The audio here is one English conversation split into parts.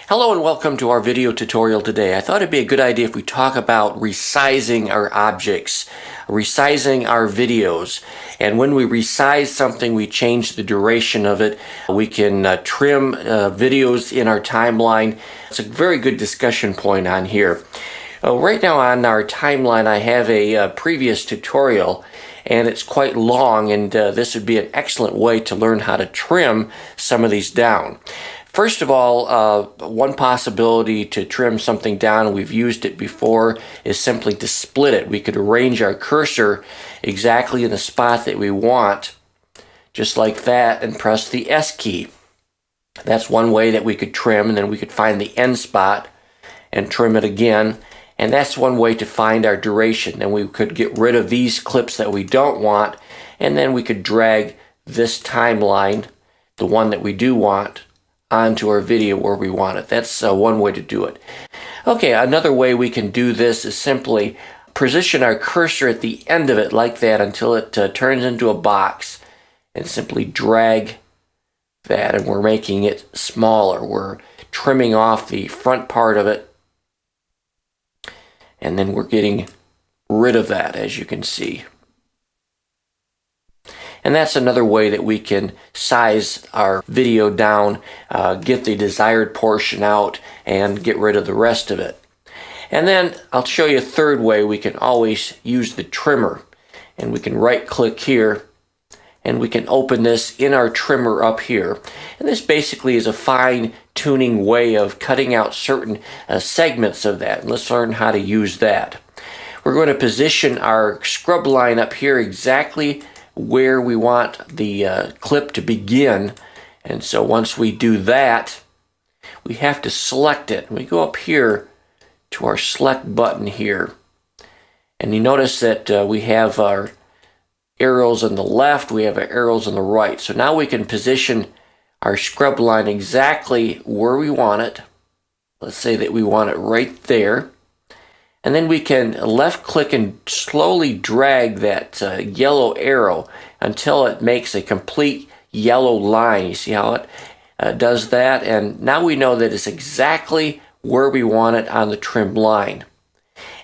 Hello and welcome to our video tutorial today. I thought it'd be a good idea if we talk about resizing our objects, resizing our videos. And when we resize something, we change the duration of it. We can trim videos in our timeline. It's a very good discussion point on here. Right now on our timeline, I have a previous tutorial, and it's quite long, and this would be an excellent way to learn how to trim some of these down. First of all, one possibility to trim something down, we've used it before, is simply to split it. We could arrange our cursor exactly in the spot that we want, just like that, and press the S key. That's one way that we could trim, and then we could find the end spot and trim it again. And that's one way to find our duration. And we could get rid of these clips that we don't want, and then we could drag this timeline, the one that we do want, onto our video where we want it. That's one way to do it. Okay, another way we can do this is simply position our cursor at the end of it like that until it turns into a box, and simply drag that, and we're making it smaller. We're trimming off the front part of it, and then we're getting rid of that, as you can see. And that's another way that we can size our video down, get the desired portion out, and get rid of the rest of it. And then I'll show you a third way. We can always use the trimmer. And we can right click here, and we can open this in our trimmer up here. And this basically is a fine tuning way of cutting out certain segments of that. And let's learn how to use that. We're going to position our scrub line up here exactly where we want the clip to begin. And so once we do that, we have to select it. We go up here to our select button here, and you notice that we have our arrows on the left, we have our arrows on the right. So now we can position our scrub line exactly where we want it. Let's say that we want it right there. And then we can left click and slowly drag that yellow arrow until it makes a complete yellow line. You see how it does that? And now we know that it's exactly where we want it on the trim line.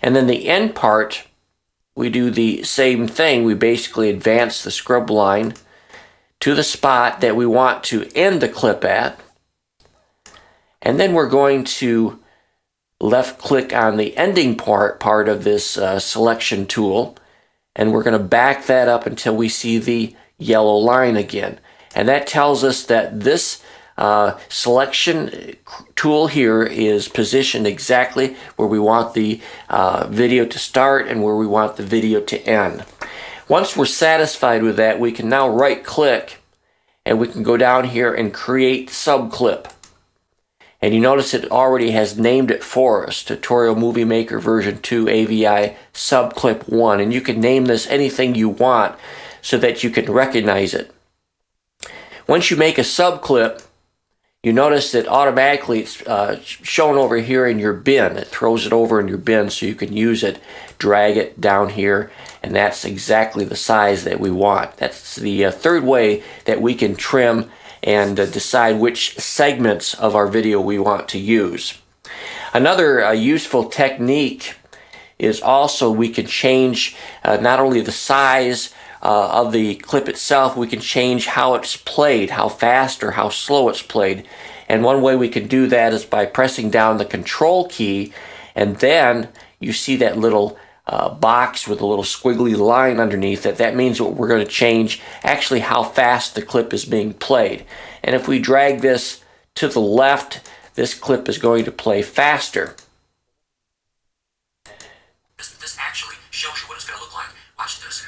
And then the end part, we do the same thing. We basically advance the scrub line to the spot that we want to end the clip at. And then we're going to left click on the ending part of this selection tool, and we're going to back that up until we see the yellow line again. And that tells us that this selection tool here is positioned exactly where we want the video to start and where we want the video to end. Once we're satisfied with that, we can now right click, and we can go down here and create subclip. And you notice it already has named it for us, Tutorial Movie Maker version 2 AVI subclip 1. And you can name this anything you want so that you can recognize it. Once you make a subclip, you notice that automatically it's shown over here in your bin. It throws it over in your bin so you can use it, drag it down here, and that's exactly the size that we want. That's the third way that we can trim and decide which segments of our video we want to use. Another useful technique is also we can change not only the size of the clip itself, we can change how it's played, how fast or how slow it's played. And one way we can do that is by pressing down the control key, and then you see that little box with a little squiggly line underneath it. That means what we're going to change actually how fast the clip is being played. And if we drag this to the left, this clip is going to play faster. This actually shows you what it's going to look like. Watch this.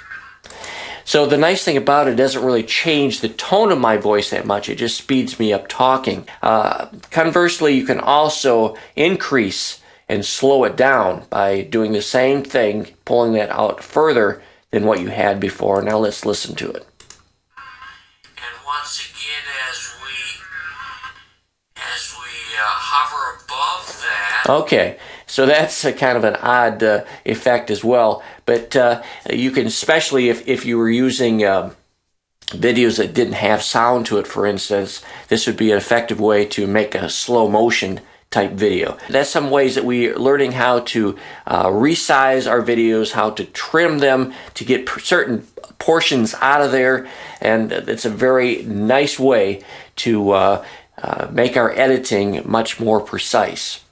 So the nice thing about it doesn't really change the tone of my voice that much. It just speeds me up talking. Conversely, you can also increase and slow it down by doing the same thing, pulling that out further than what you had before. Now let's listen to it. And once again, as we hover above that. Okay, so that's a kind of an odd effect as well. But you can, especially if you were using videos that didn't have sound to it, for instance, this would be an effective way to make a slow motion type video. That's some ways that we're learning how to resize our videos, how to trim them to get certain portions out of there, and it's a very nice way to make our editing much more precise.